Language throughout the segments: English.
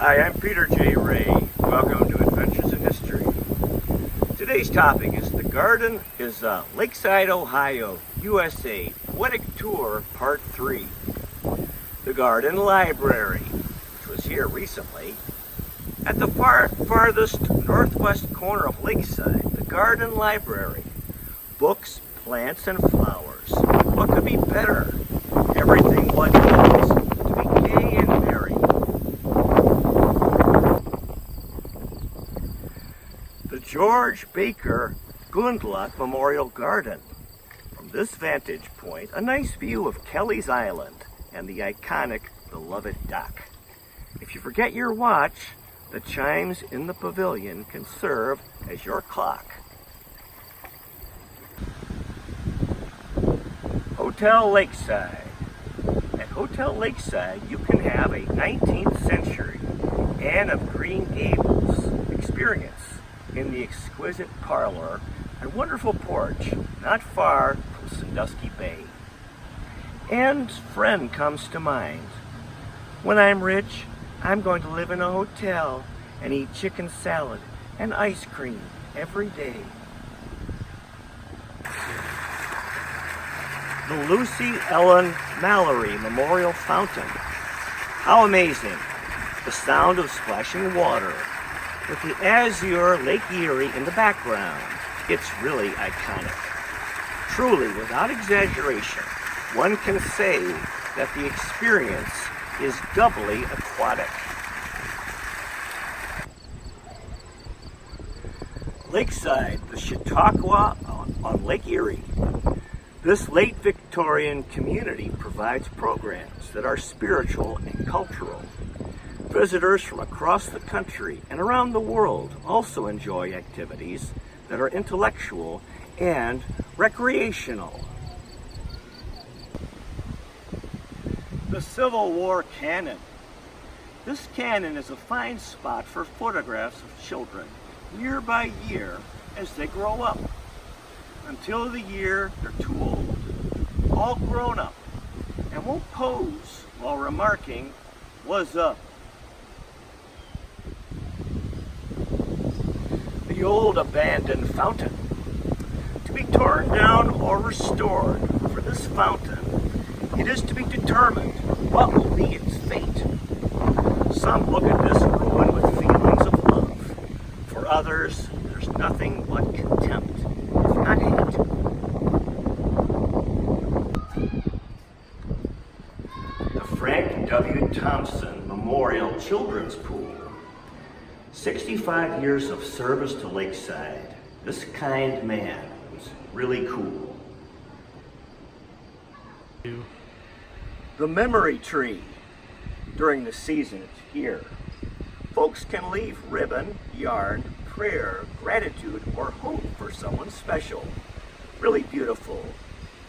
Hi, I'm Peter J. Ray. Welcome to Adventures in History. Today's topic is Lakeside, Ohio, USA, Poetic Tour, Part 3. The Garden Library, which was here recently. At the farthest northwest corner of Lakeside, the Garden Library. Books, plants, and flowers. What could be better? Everything one needs to be gay and merry. The George Baker Gunpla Memorial Garden. From this vantage point, a nice view of Kelly's Island and the iconic Beloved Dock. If you forget your watch, the chimes in the pavilion can serve as your clock. Hotel Lakeside. At Hotel Lakeside, you can have a 19th century Anne of Green Gables experience in the exquisite parlor and wonderful porch not far from Sandusky Bay. Anne's friend comes to mind. When I'm rich, I'm going to live in a hotel and eat chicken salad and ice cream every day. The Lucy Ellen Mallory Memorial Fountain. How amazing! The sound of splashing water with the azure Lake Erie in the background. It's really iconic. Truly, without exaggeration, one can say that the experience is doubly aquatic. Lakeside, the Chautauqua on Lake Erie. This late Victorian community provides programs that are spiritual and cultural. Visitors from across the country and around the world also enjoy activities that are intellectual and recreational. The Civil War Cannon. This cannon is a fine spot for photographs of children year by year as they grow up, until the year they're too old, all grown up, and won't pose while remarking, "What's up?" The old abandoned fountain. To be torn down or restored for this fountain, it is to be determined what will be its fate. Some look at this ruin with feelings of love. For others, there's nothing but contempt, if not hate. The Frank W. Thompson Memorial Children's Pool. 65 years of service to Lakeside. This kind man was really cool. The Memory Tree. During the season it's here. Folks can leave ribbon, yarn, prayer, gratitude, or hope for someone special. Really beautiful.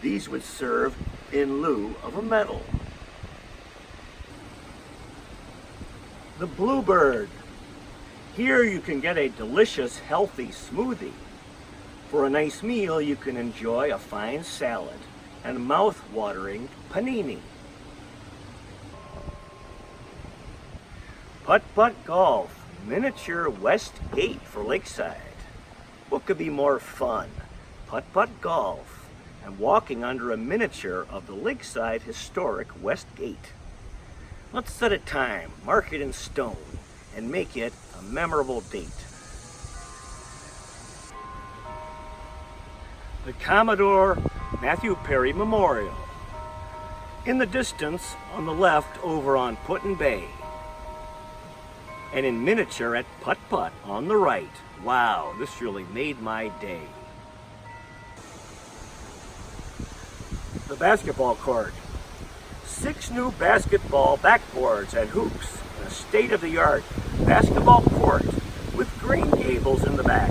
These would serve in lieu of a medal. The Bluebird. Here you can get a delicious, healthy smoothie. For a nice meal, you can enjoy a fine salad and mouth-watering panini. Putt-putt golf, miniature Westgate for Lakeside. What could be more fun? Putt-putt golf and walking under a miniature of the Lakeside historic Westgate. Let's set a time, mark it in stone, and make it a memorable date. The Commodore Matthew Perry Memorial. In the distance, on the left over on Put-in Bay. And in miniature at Putt-Putt on the right. Wow, this really made my day. The basketball court. 6 new basketball backboards and hoops in a state-of-the-art basketball court with green gables in the back.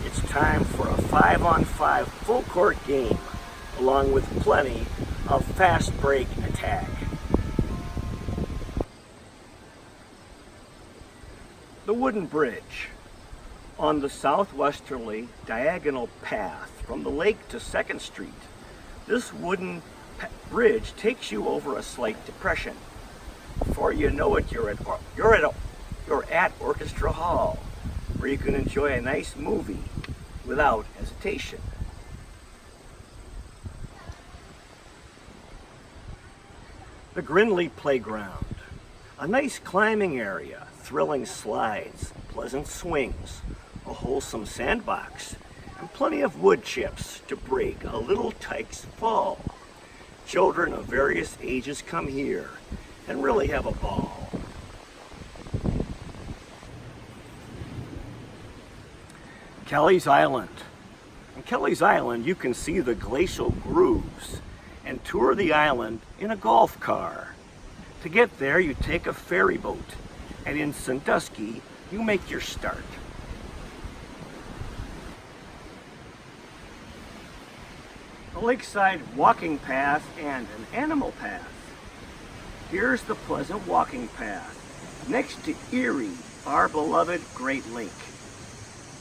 It's time for a 5-on-5 full court game, along with plenty of fast break attack. The wooden bridge. On the southwesterly diagonal path from the lake to 2nd Street, this wooden bridge takes you over a slight depression. before you know it, you're at Orchestra Hall, where you can enjoy a nice movie without hesitation. The Grinley Playground, a nice climbing area, thrilling slides, pleasant swings, a wholesome sandbox, and plenty of wood chips to break a little Tykes fall. Children of various ages come here and really have a ball. Kelly's Island. On Kelly's Island, you can see the glacial grooves and tour the island in a golf car. To get there, you take a ferry boat, and in Sandusky, you make your start. A lakeside walking path and an animal path. Here's the pleasant walking path next to Erie, our beloved Great Lake.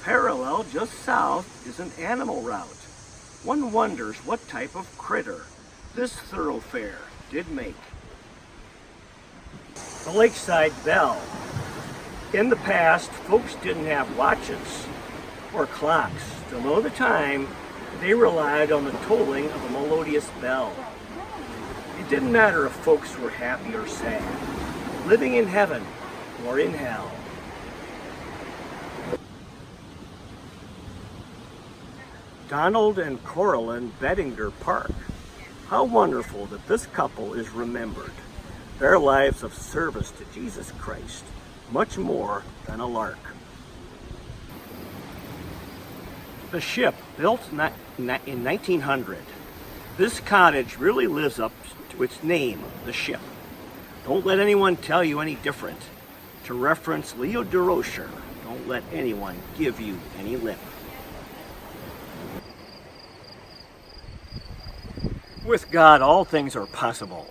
Parallel just south is an animal route. One wonders what type of critter this thoroughfare did make. The Lakeside Bell. In the past, folks didn't have watches or clocks to know the time. They relied on the tolling of a melodious bell. It didn't matter if folks were happy or sad, living in heaven or in hell. Donald and Coraline Bettinger Park. How wonderful that this couple is remembered. Their lives of service to Jesus Christ, much more than a lark. The Ship, built in 1900. This cottage really lives up to its name, The Ship. Don't let anyone tell you any different. To reference Leo DeRocher, don't let anyone give you any lip. With God, all things are possible.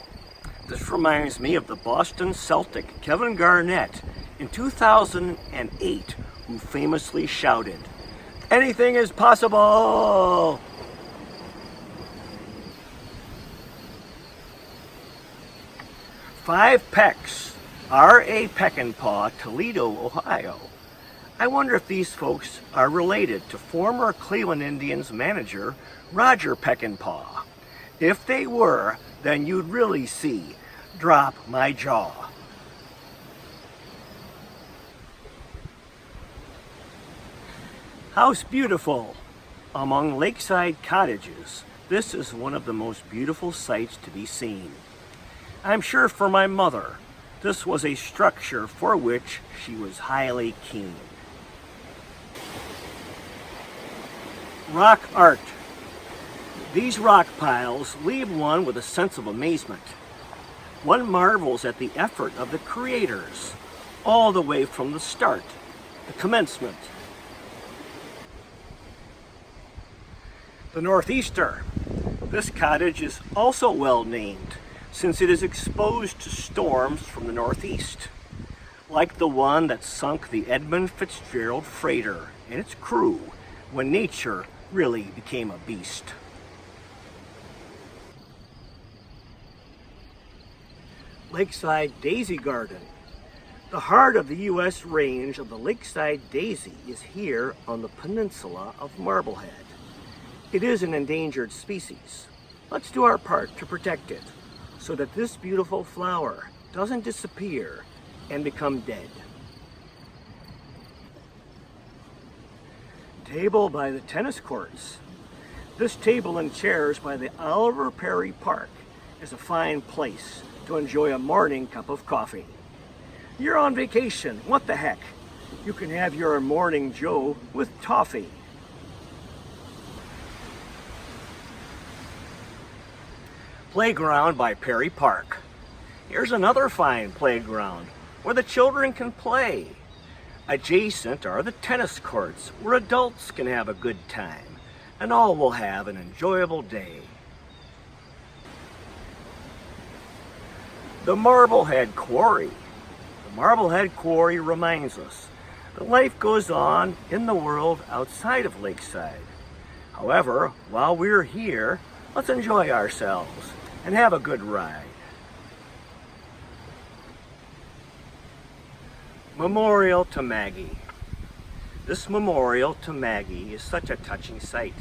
This reminds me of the Boston Celtic Kevin Garnett in 2008, who famously shouted, "Anything is possible!" Five Pecks, R.A. Peckinpah, Toledo, Ohio. I wonder if these folks are related to former Cleveland Indians manager Roger Peckinpah. If they were, then you'd really see drop my jaw. House Beautiful. Among lakeside cottages, this is one of the most beautiful sights to be seen. I'm sure for my mother, this was a structure for which she was highly keen. Rock art. These rock piles leave one with a sense of amazement. One marvels at the effort of the creators, all the way from the start, the commencement. The Northeastern. This cottage is also well named, since it is exposed to storms from the northeast, like the one that sunk the Edmund Fitzgerald freighter and its crew when nature really became a beast. Lakeside Daisy Garden. The heart of the U.S. range of the Lakeside Daisy is here on the peninsula of Marblehead. It is an endangered species. Let's do our part to protect it so that this beautiful flower doesn't disappear and become dead. Table by the tennis courts. This table and chairs by the Oliver Perry Park is a fine place to enjoy a morning cup of coffee. You're on vacation, what the heck? You can have your morning joe with toffee. Playground by Perry Park. Here's another fine playground where the children can play. Adjacent are the tennis courts where adults can have a good time and all will have an enjoyable day. The Marblehead Quarry. The Marblehead Quarry reminds us that life goes on in the world outside of Lakeside. However, while we're here, let's enjoy ourselves and have a good ride. Memorial to Maggie. This memorial to Maggie is such a touching sight.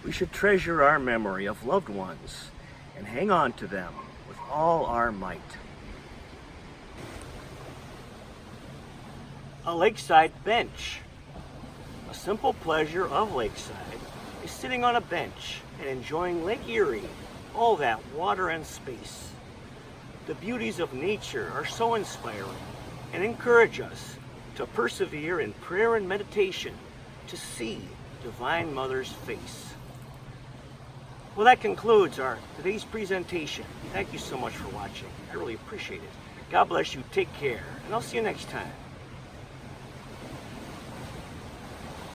We should treasure our memory of loved ones and hang on to them with all our might. A lakeside bench. A simple pleasure of Lakeside is sitting on a bench and enjoying Lake Erie, all that water and space. The beauties of nature are so inspiring and encourage us to persevere in prayer and meditation to see Divine Mother's face. Well, that concludes our today's presentation. Thank you so much for watching. I really appreciate it. God bless you. Take care, and I'll see you next time.